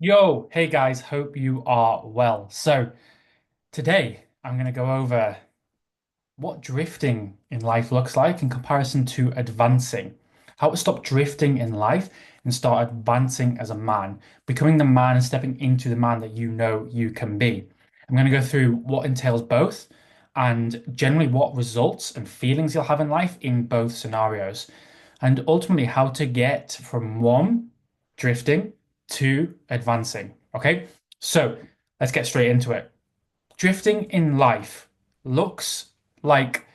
Yo, hey guys, hope you are well. So, today I'm going to go over what drifting in life looks like in comparison to advancing. How to stop drifting in life and start advancing as a man, becoming the man and stepping into the man that you know you can be. I'm going to go through what entails both and generally what results and feelings you'll have in life in both scenarios, and ultimately how to get from one, drifting, to advancing. Okay, so let's get straight into it. Drifting in life looks like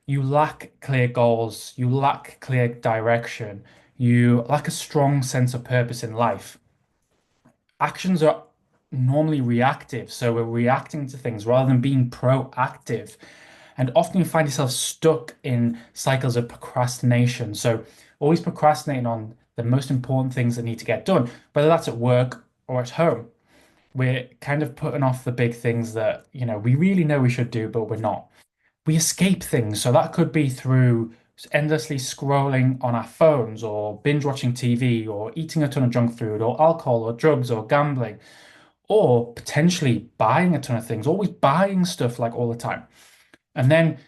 you lack clear goals, you lack clear direction, you lack a strong sense of purpose in life. Actions are normally reactive, so we're reacting to things rather than being proactive. And often you find yourself stuck in cycles of procrastination. So always procrastinating on the most important things that need to get done, whether that's at work or at home. We're kind of putting off the big things that, we really know we should do, but we're not. We escape things. So that could be through endlessly scrolling on our phones or binge watching TV or eating a ton of junk food or alcohol or drugs or gambling or potentially buying a ton of things, always buying stuff like all the time. And then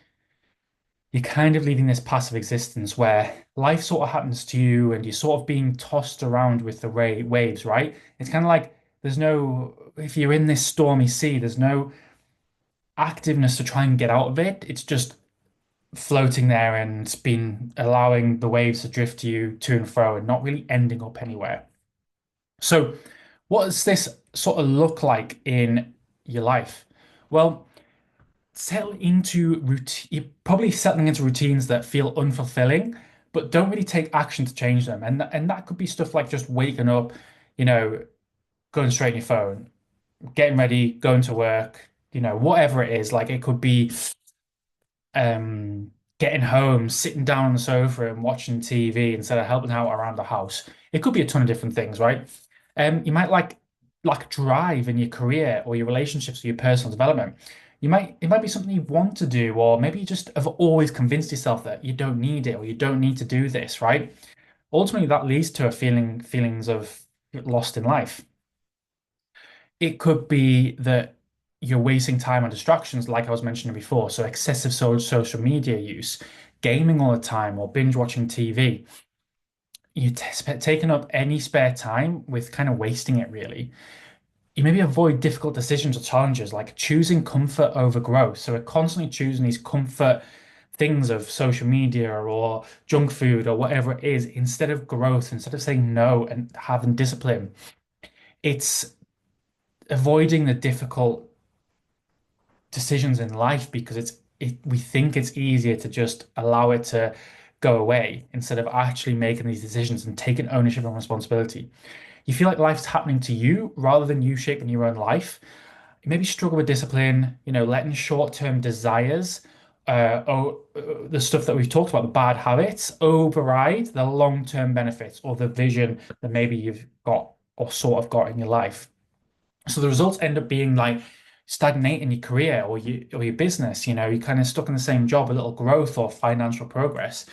you're kind of leading this passive existence where life sort of happens to you and you're sort of being tossed around with the waves, right? It's kind of like if you're in this stormy sea, there's no activeness to try and get out of it. It's just floating there and been allowing the waves to drift you to and fro and not really ending up anywhere. So, what does this sort of look like in your life? Well, settle into routine. You're probably settling into routines that feel unfulfilling, but don't really take action to change them. And that could be stuff like just waking up, you know, going straight on your phone, getting ready, going to work, whatever it is. Like it could be getting home, sitting down on the sofa and watching TV instead of helping out around the house. It could be a ton of different things, right? You might like drive in your career or your relationships or your personal development. It might be something you want to do, or maybe you just have always convinced yourself that you don't need it or you don't need to do this, right? Ultimately, that leads to a feelings of lost in life. It could be that you're wasting time on distractions, like I was mentioning before. So excessive social media use, gaming all the time, or binge watching TV. Taking up any spare time with kind of wasting it, really. You maybe avoid difficult decisions or challenges, like choosing comfort over growth. So we're constantly choosing these comfort things of social media or junk food or whatever it is, instead of growth, instead of saying no and having discipline. It's avoiding the difficult decisions in life because we think it's easier to just allow it to go away instead of actually making these decisions and taking ownership and responsibility. You feel like life's happening to you rather than you shaping your own life. You maybe struggle with discipline, letting short-term desires, the stuff that we've talked about, the bad habits, override the long-term benefits or the vision that maybe you've got or sort of got in your life. So the results end up being like stagnate in your career or your business. You're kind of stuck in the same job, a little growth or financial progress.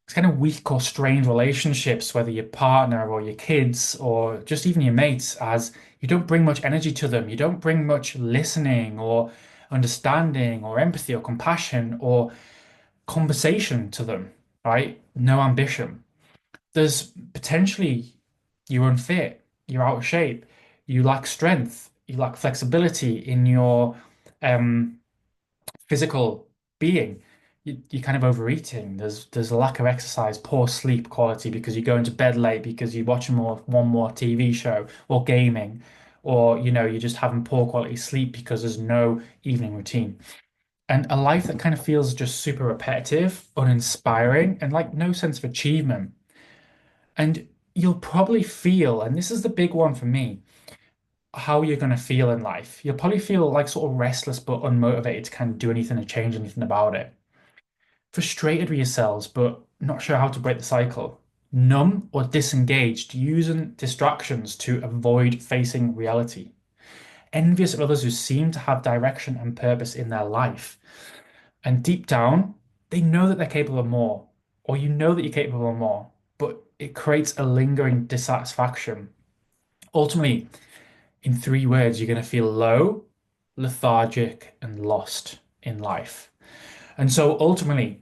It's kind of weak or strained relationships, whether your partner or your kids or just even your mates, as you don't bring much energy to them. You don't bring much listening or understanding or empathy or compassion or conversation to them, right? No ambition. There's potentially you're unfit, you're out of shape, you lack strength, you lack flexibility in your um, physical being. You're kind of overeating. There's a lack of exercise, poor sleep quality because you go into bed late because you're watching one more TV show or gaming, or you're just having poor quality sleep because there's no evening routine. And a life that kind of feels just super repetitive, uninspiring, and like no sense of achievement. And you'll probably feel, and this is the big one for me, how you're going to feel in life. You'll probably feel like sort of restless but unmotivated to kind of do anything to change anything about it. Frustrated with yourselves, but not sure how to break the cycle. Numb or disengaged, using distractions to avoid facing reality. Envious of others who seem to have direction and purpose in their life. And deep down, they know that they're capable of more, or you know that you're capable of more, but it creates a lingering dissatisfaction. Ultimately, in 3 words, you're going to feel low, lethargic, and lost in life. And so ultimately,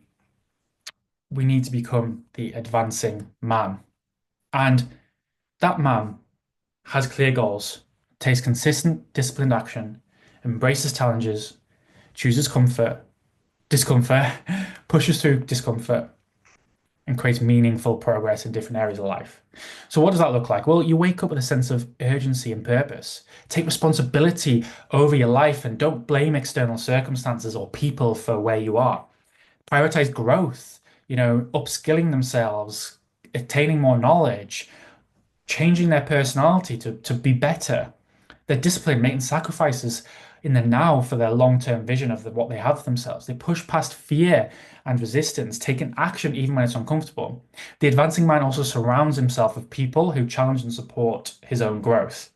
we need to become the advancing man. And that man has clear goals, takes consistent, disciplined action, embraces challenges, chooses discomfort, pushes through discomfort, and creates meaningful progress in different areas of life. So, what does that look like? Well, you wake up with a sense of urgency and purpose. Take responsibility over your life and don't blame external circumstances or people for where you are. Prioritize growth, upskilling themselves, attaining more knowledge, changing their personality to be better. They're disciplined, making sacrifices in the now for their long-term vision of what they have for themselves. They push past fear and resistance, taking action even when it's uncomfortable. The advancing man also surrounds himself with people who challenge and support his own growth.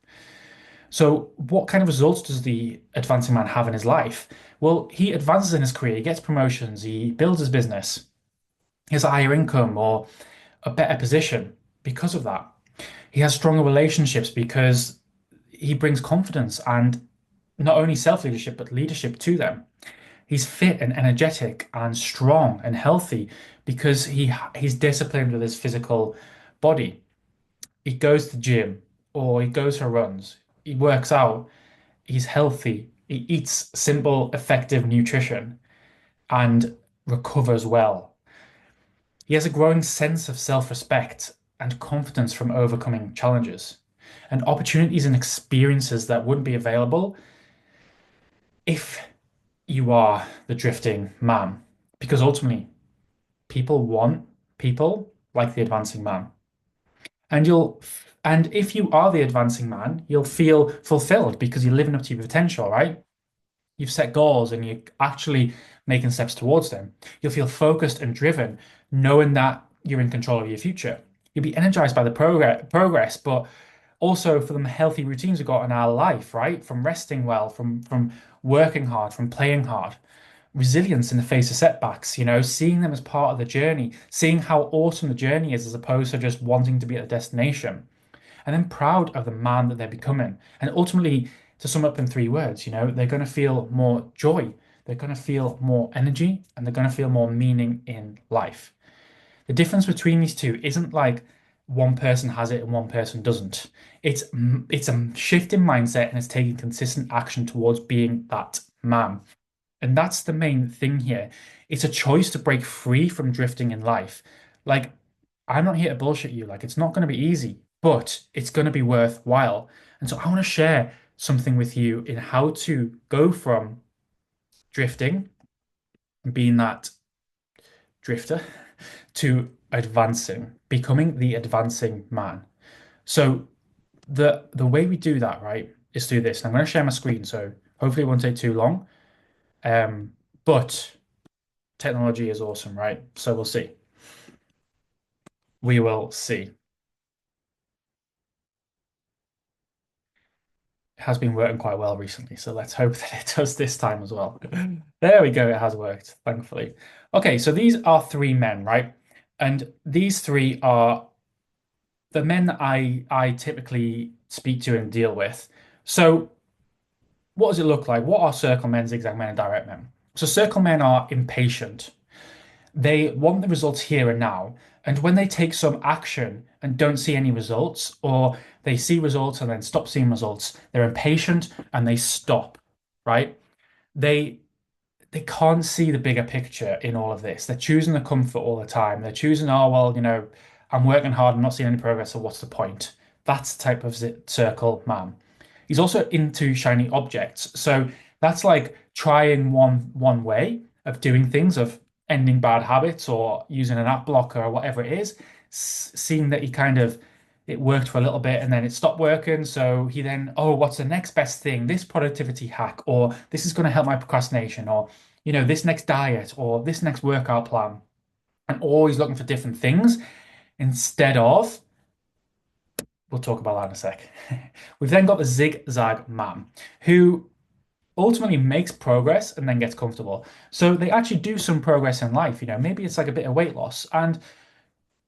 So, what kind of results does the advancing man have in his life? Well, he advances in his career, he gets promotions, he builds his business, he has a higher income or a better position because of that. He has stronger relationships because he brings confidence and not only self-leadership, but leadership to them. He's fit and energetic and strong and healthy because he's disciplined with his physical body. He goes to the gym or he goes for runs. He works out. He's healthy. He eats simple, effective nutrition and recovers well. He has a growing sense of self-respect and confidence from overcoming challenges and opportunities and experiences that wouldn't be available if you are the drifting man. Because ultimately, people want people like the advancing man. And if you are the advancing man, you'll feel fulfilled because you're living up to your potential, right? You've set goals and you're actually making steps towards them. You'll feel focused and driven, knowing that you're in control of your future. You'll be energized by the progress, but also for the healthy routines we've got in our life, right? From resting well, from working hard, from playing hard. Resilience in the face of setbacks, seeing them as part of the journey, seeing how awesome the journey is as opposed to just wanting to be at the destination, and then proud of the man that they're becoming. And ultimately, to sum up in 3 words, they're going to feel more joy, they're going to feel more energy, and they're going to feel more meaning in life. The difference between these two isn't like one person has it and one person doesn't. It's a shift in mindset and it's taking consistent action towards being that man. And that's the main thing here. It's a choice to break free from drifting in life. Like, I'm not here to bullshit you. Like, it's not going to be easy, but it's going to be worthwhile. And so I want to share something with you in how to go from drifting and being that drifter to advancing, becoming the advancing man. So the way we do that, right, is through this. And I'm going to share my screen, so hopefully it won't take too long. But technology is awesome, right? So we'll see. We will see. It has been working quite well recently, so let's hope that it does this time as well. There we go, it has worked, thankfully. Okay, so these are 3 men, right? And these 3 are the men that I typically speak to and deal with. So what does it look like? What are circle men, zigzag men, and direct men? So circle men are impatient. They want the results here and now. And when they take some action and don't see any results, or they see results and then stop seeing results, they're impatient and they stop, right? They they can't see the bigger picture in all of this. They're choosing the comfort all the time. They're choosing, oh, well, I'm working hard, I'm not seeing any progress, so what's the point? That's the type of circle man. He's also into shiny objects. So that's like trying one way of doing things, of ending bad habits or using an app blocker or whatever it is, seeing that he kind of it worked for a little bit and then it stopped working. So he then, oh, what's the next best thing? This productivity hack, or this is going to help my procrastination, or this next diet, or this next workout plan, and always looking for different things instead of, we'll talk about that in a sec. We've then got the zigzag man who ultimately makes progress and then gets comfortable. So they actually do some progress in life. Maybe it's like a bit of weight loss and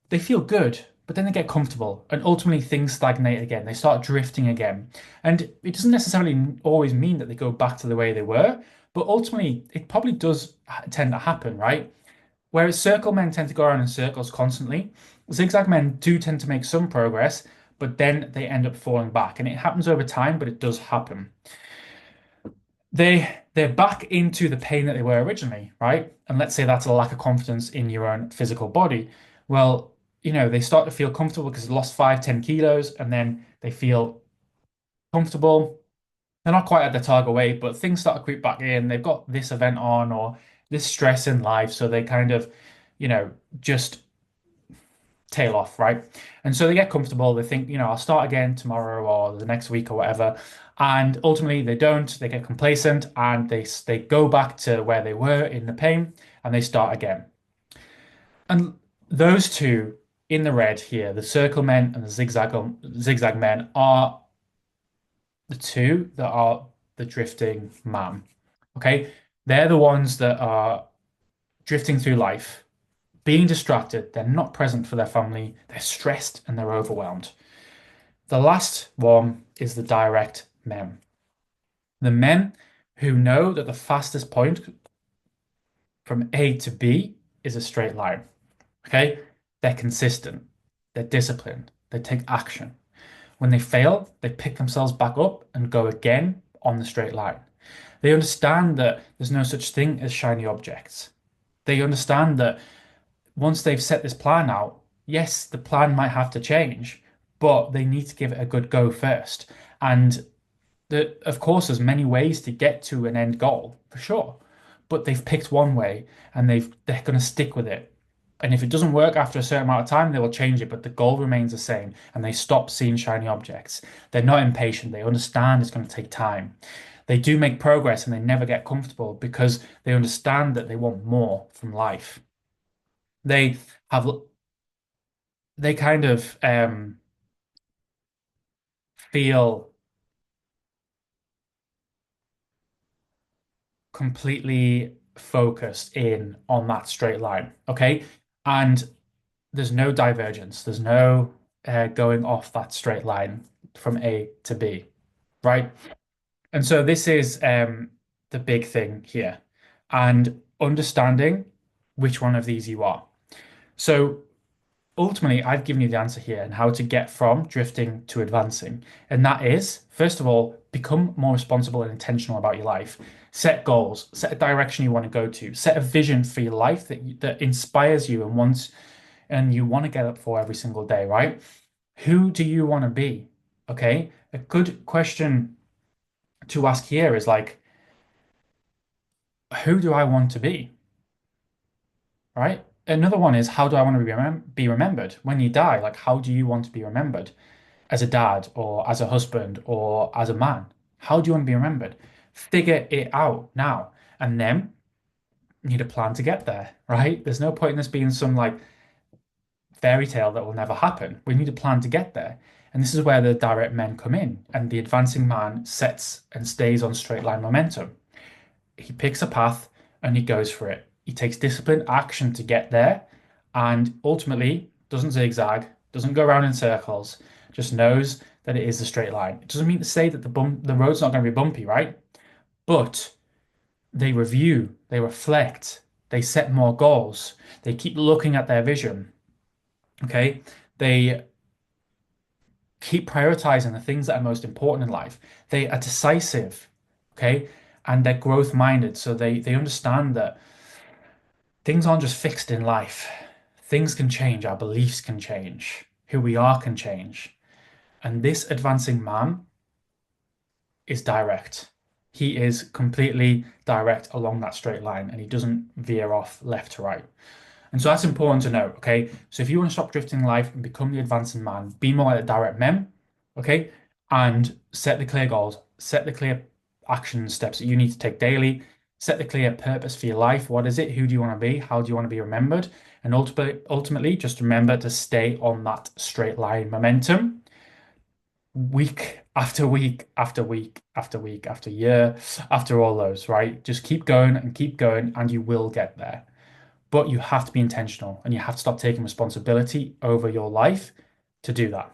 they feel good, but then they get comfortable and ultimately things stagnate again. They start drifting again. And it doesn't necessarily always mean that they go back to the way they were, but ultimately it probably does tend to happen, right? Whereas circle men tend to go around in circles constantly, zigzag men do tend to make some progress, but then they end up falling back. And it happens over time, but it does happen. They're back into the pain that they were originally, right? And let's say that's a lack of confidence in your own physical body. Well, they start to feel comfortable because they lost 5, 10 kilos, and then they feel comfortable. They're not quite at their target weight, but things start to creep back in. They've got this event on or this stress in life, so they kind of, just tail off, right? And so they get comfortable. They think, I'll start again tomorrow or the next week or whatever. And ultimately they don't. They get complacent and they go back to where they were in the pain and they start again. And those two in the red here, the circle men and the zigzag men, are the two that are the drifting man. Okay? They're the ones that are drifting through life, being distracted. They're not present for their family. They're stressed and they're overwhelmed. The last one is the direct men. The men who know that the fastest point from A to B is a straight line. Okay? They're consistent. They're disciplined. They take action. When they fail, they pick themselves back up and go again on the straight line. They understand that there's no such thing as shiny objects. They understand that once they've set this plan out, yes, the plan might have to change, but they need to give it a good go first. And of course, there's many ways to get to an end goal, for sure. But they've picked one way and they're going to stick with it. And if it doesn't work after a certain amount of time, they will change it, but the goal remains the same and they stop seeing shiny objects. They're not impatient. They understand it's going to take time. They do make progress and they never get comfortable because they understand that they want more from life. They have they kind of feel completely focused in on that straight line. Okay. And there's no divergence. There's no going off that straight line from A to B. Right. And so this is the big thing here and understanding which one of these you are. So ultimately, I've given you the answer here and how to get from drifting to advancing. And that is, first of all, become more responsible and intentional about your life. Set goals, set a direction you want to go to, set a vision for your life that inspires you and you want to get up for every single day, right? Who do you want to be? Okay. A good question to ask here is like, who do I want to be? Right? Another one is, how do I want to be remembered when you die? Like, how do you want to be remembered? As a dad or as a husband or as a man? How do you want to be remembered? Figure it out now. And then you need a plan to get there, right? There's no point in this being some like fairy tale that will never happen. We need a plan to get there. And this is where the direct men come in and the advancing man sets and stays on straight line momentum. He picks a path and he goes for it. He takes disciplined action to get there and ultimately doesn't zigzag, doesn't go around in circles, just knows that it is a straight line. It doesn't mean to say that the road's not going to be bumpy, right? But they review, they reflect, they set more goals, they keep looking at their vision. Okay. They keep prioritizing the things that are most important in life. They are decisive. Okay. And they're growth minded. So they understand that things aren't just fixed in life. Things can change, our beliefs can change, who we are can change. And this advancing man is direct. He is completely direct along that straight line and he doesn't veer off left to right. And so that's important to know, okay? So if you want to stop drifting in life and become the advancing man, be more like the direct men, okay? And set the clear goals, set the clear action steps that you need to take daily, set the clear purpose for your life. What is it? Who do you want to be? How do you want to be remembered? And ultimately, just remember to stay on that straight line momentum week after week after week after week after year after all those, right? Just keep going and you will get there. but you have to be intentional and you have to start taking responsibility over your life to do that.